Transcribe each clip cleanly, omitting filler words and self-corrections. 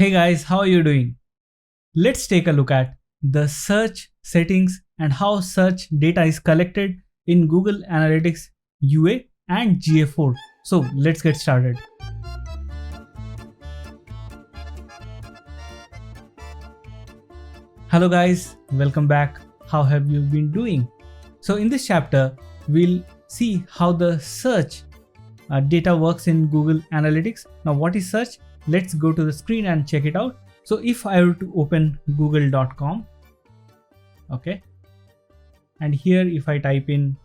Hey guys, how are you doing? Let's take a look at the search settings and how search data is collected in Google Analytics UA and GA4. So let's get started. Hello guys, welcome back. How have you been doing? So in this chapter, we'll see how the search data works in Google Analytics. Now what is search? Let's go to the screen and check it out. So if I were to open google.com, okay, and here if I type in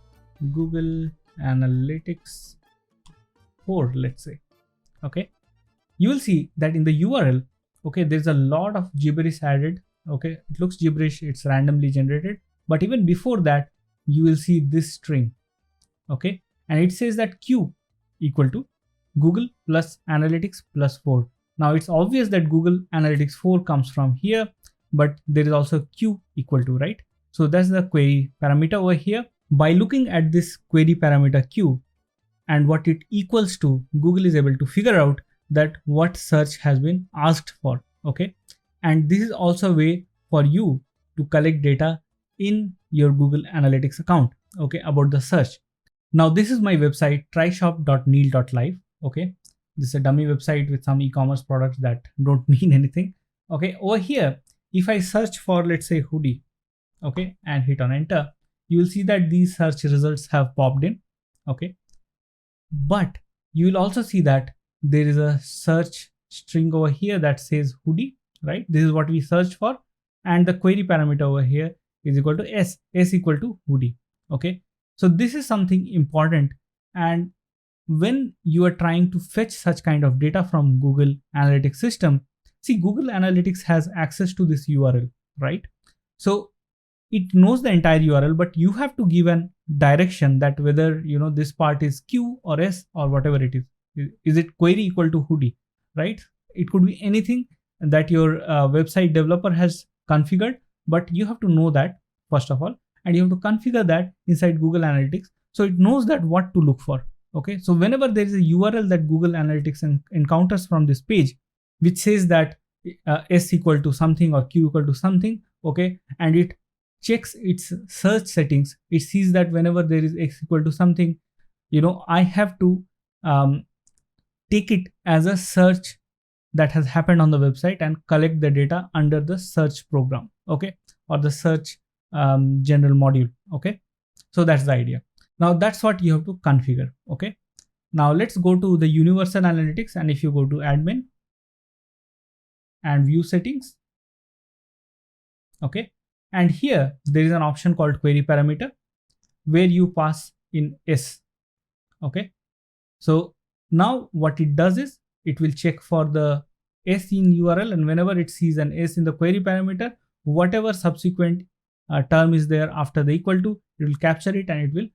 Google Analytics 4, let's say, okay, you will see that in the URL, okay, there's a lot of gibberish added. Okay, it looks gibberish, it's randomly generated, but even before that you will see this string, okay, and it says that Q equal to Google plus Analytics plus 4. Now it's obvious that Google Analytics 4 comes from here, but there is also Q equal to, right? So that's the query parameter over here. By looking at this query parameter Q and what it equals to, Google is able to figure out that what search has been asked for, okay? And this is also a way for you to collect data in your Google Analytics account, okay, about the search. Now this is my website, tryshop.neil.live, okay. This is a dummy website with some e-commerce products that don't mean anything. Okay, over here, if I search for, let's say, hoodie, okay, and hit on enter, you will see that these search results have popped in, okay. But you will also see that there is a search string over here that says hoodie, right? This is what we searched for. And the query parameter over here is equal to S equal to hoodie, okay. So this is something important. And when you are trying to fetch such kind of data from Google Analytics system, see, Google Analytics has access to this URL, right? So it knows the entire URL, but you have to give an direction that whether, you know, this part is Q or S or whatever it is. Is it query equal to hoodie, right? It could be anything that your website developer has configured, but you have to know that first of all, and you have to configure that inside Google Analytics. So it knows that what to look for. Okay, so whenever there is a URL that Google Analytics encounters from this page, which says that S equal to something or Q equal to something, okay, and it checks its search settings, it sees that whenever there is X equal to something, you know, I have to take it as a search that has happened on the website and collect the data under the search program, okay, or the search general module, okay. So that's the idea. Now that's what you have to configure, okay. Now let's go to the Universal Analytics, and if you go to admin and view settings, okay, and here there is an option called query parameter where you pass in S, okay. So now what it does is it will check for the S in URL, and whenever it sees an S in the query parameter, whatever subsequent term is there after the equal to, it will capture it and it will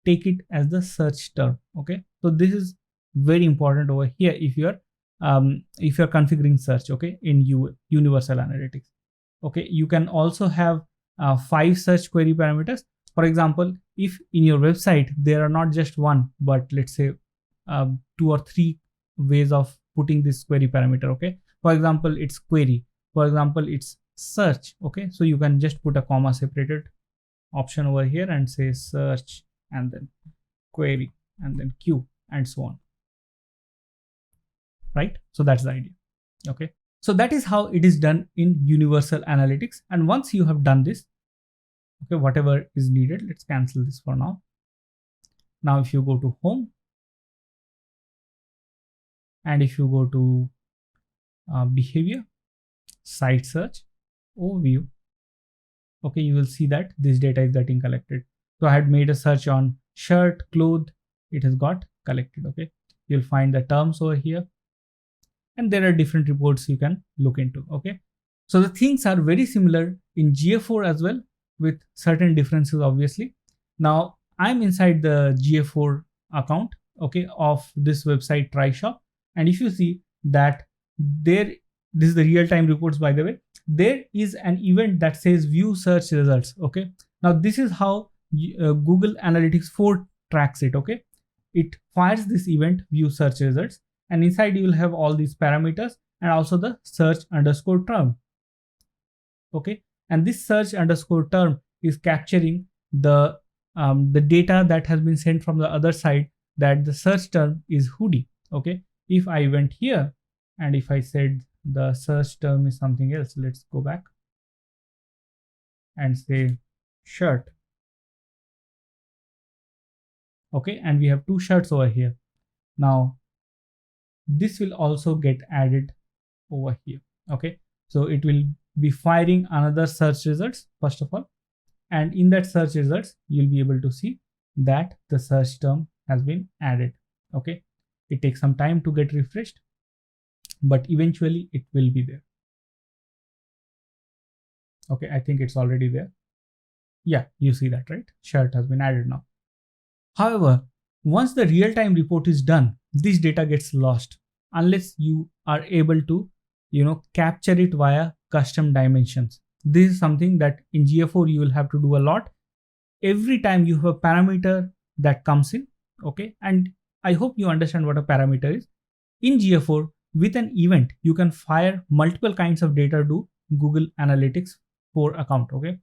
take it as the search term, okay. So this is very important over here if you're configuring search, okay, in Universal Analytics, okay. You can also have 5 search query parameters. For example, if in your website there are not just one, but let's say 2 or 3 ways of putting this query parameter, okay. For example, it's query, for example, it's search, okay. So you can just put a comma separated option over here and say search and then query and then Q and so on, right? So that's the idea, okay. So that is how it is done in Universal Analytics. And once you have done this, okay, whatever is needed, let's cancel this for now. Now if you go to home and if you go to behavior, site search, overview, okay, you will see that this data is getting collected. So I had made a search on shirt, cloth, it has got collected, okay. You'll find the terms over here, and there are different reports you can look into, okay. So the things are very similar in GA4 as well, with certain differences obviously. Now I'm inside the GA4 account, okay, of this website TryShop, and if you see that there, this is the real-time reports, by the way, there is an event that says view search results, okay. Now this is how Google Analytics 4 tracks it, okay. It fires this event view search results, and inside you will have all these parameters and also the search underscore term. Okay, and this search underscore term is capturing the data that has been sent from the other side, that the search term is hoodie. Okay, if I went here and if I said the search term is something else, let's go back and say shirt. Okay, and we have two shirts over here. Now this will also get added over here. Okay, so it will be firing another search results first of all, and in that search results you'll be able to see that the search term has been added. Okay, it takes some time to get refreshed, but eventually it will be there. Okay, I think it's already there. Yeah, you see that, right? Shirt has been added now. However, once the real-time report is done, this data gets lost unless you are able to, capture it via custom dimensions. This is something that in GA4 you will have to do a lot. Every time you have a parameter that comes in, okay, and I hope you understand what a parameter is. In GA4, with an event, you can fire multiple kinds of data to Google Analytics 4 account. Okay,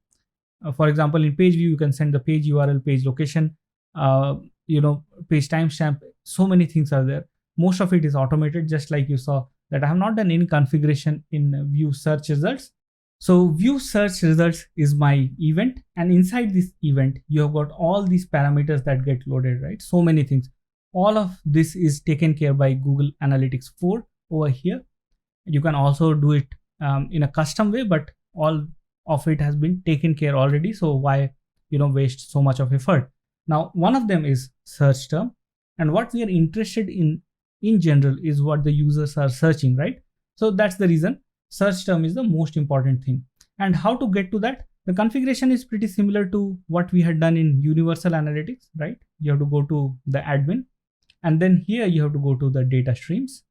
for example, in page view, you can send the page URL, page location, page timestamp. So many things are there. Most of it is automated, just like you saw that I have not done any configuration in view search results. So view search results is my event, and inside this event, you have got all these parameters that get loaded, right? So many things. All of this is taken care by Google Analytics 4 over here. You can also do it in a custom way, but all of it has been taken care already. So why, waste so much of effort? Now, one of them is search term, and what we are interested in general is what the users are searching, right? So that's the reason search term is the most important thing. And how to get to that? The configuration is pretty similar to what we had done in Universal Analytics, right? You have to go to the admin, and then here you have to go to the data streams.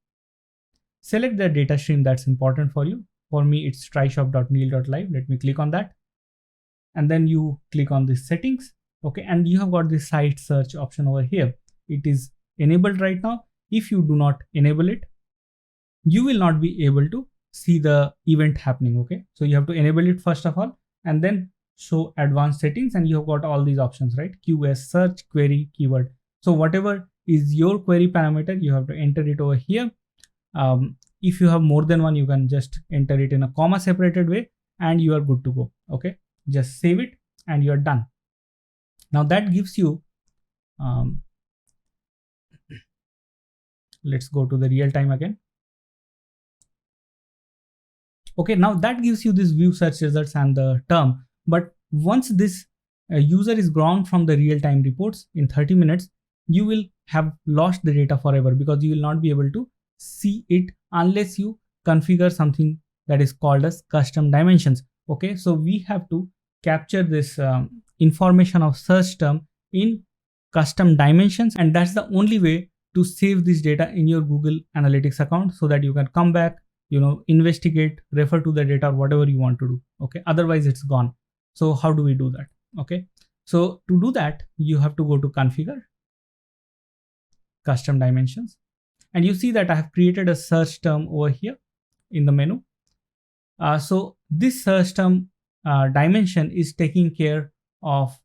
Select the data stream that's important for you. For me, it's tryshop.neil.live. Let me click on that. And then you click on the settings. Okay, and you have got the site search option over here. It is enabled right now. If you do not enable it, you will not be able to see the event happening. Okay, so you have to enable it first of all, and then show advanced settings, and you have got all these options, right? QS, search, query, keyword. So whatever is your query parameter, you have to enter it over here. If you have more than one, you can just enter it in a comma separated way and you are good to go. Okay, just save it and you are done. Now that gives you, let's go to the real time again. Okay, now that gives you this view search results and the term. But once this user is gone from the real time reports in 30 minutes, you will have lost the data forever, because you will not be able to see it unless you configure something that is called as custom dimensions. Okay, so we have to capture this information of search term in custom dimensions, and that's the only way to save this data in your Google Analytics account, so that you can come back, investigate, refer to the data, or whatever you want to do. Okay, otherwise it's gone. So how do we do that? Okay, so to do that, you have to go to configure, custom dimensions, and you see that I have created a search term over here in the menu. So this search term dimension is taking care of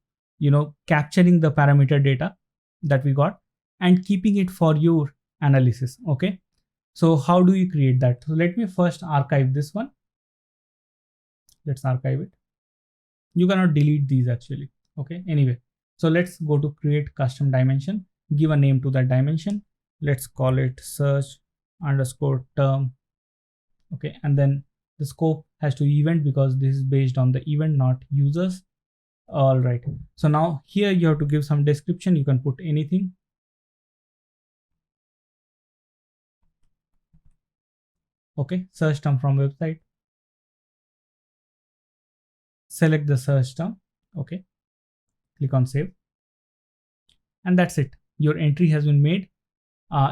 capturing the parameter data that we got and keeping it for your analysis. Okay, so how do you create that? So let me first archive this one. Let's archive it. You cannot delete these actually. Okay, anyway, so let's go to create custom dimension, give a name to that dimension. Let's call it search underscore term. Okay, and then the scope has to be event, because this is based on the event, not users. All right, so now here you have to give some description. You can put anything. Okay, search term from website. Select the search term. Okay, click on save, and that's it. Your entry has been made.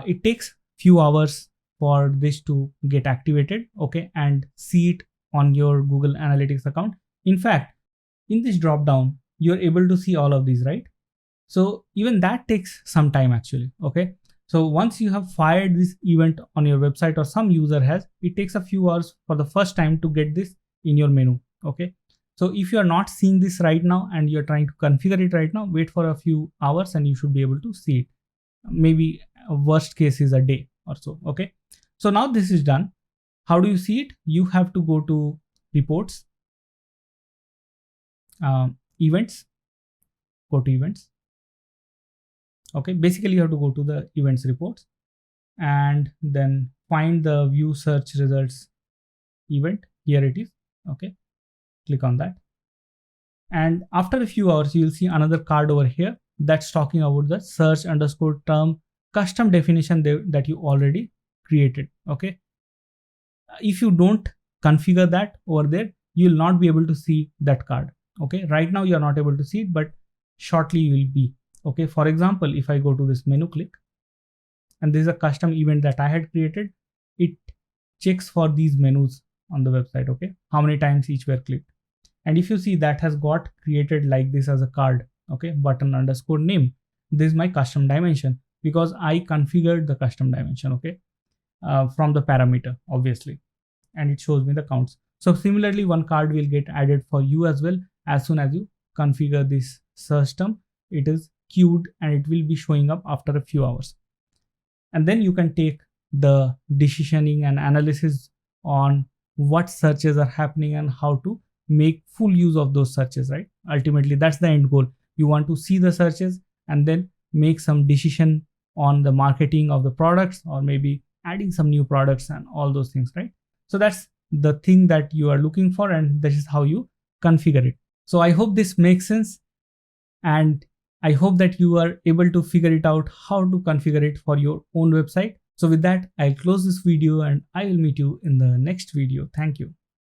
It takes few hours for this to get activated, okay, and see it on your Google Analytics account. In fact, in this drop down, you're able to see all of these, right? So even that takes some time actually. Okay, So once you have fired this event on your website or some user has, it takes a few hours for the first time to get this in your menu. Okay. So if you are not seeing this right now and you're trying to configure it right now, wait for a few hours and you should be able to see it. Maybe worst case is a day or so. Okay. So now this is done. How do you see it? You have to go to reports, events, go to events. Okay. Basically you have to go to the events reports and then find the view search results event. Here it is. Okay. Click on that. And after a few hours, you'll see another card over here that's talking about the search underscore term custom definition that you already created. Okay. If you don't configure that over there, you'll not be able to see that card. Okay. Right now you're not able to see it, but shortly you will be. Okay. For example, if I go to this menu click, and this is a custom event that I had created, it checks for these menus on the website. Okay. How many times each were clicked. And if you see that has got created like this as a card, okay, button underscore name. This is my custom dimension because I configured the custom dimension, okay, from the parameter, obviously, and it shows me the counts. So similarly, one card will get added for you as well. As soon as you configure this search term, it is queued and it will be showing up after a few hours. And then you can take the decisioning and analysis on what searches are happening and how to make full use of those searches, right? Ultimately, that's the end goal. You want to see the searches and then make some decision on the marketing of the products or maybe adding some new products and all those things, right? So that's the thing that you are looking for and this is how you configure it. So I hope this makes sense and I hope that you are able to figure it out how to configure it for your own website. So with that, I'll close this video and I will meet you in the next video. Thank you.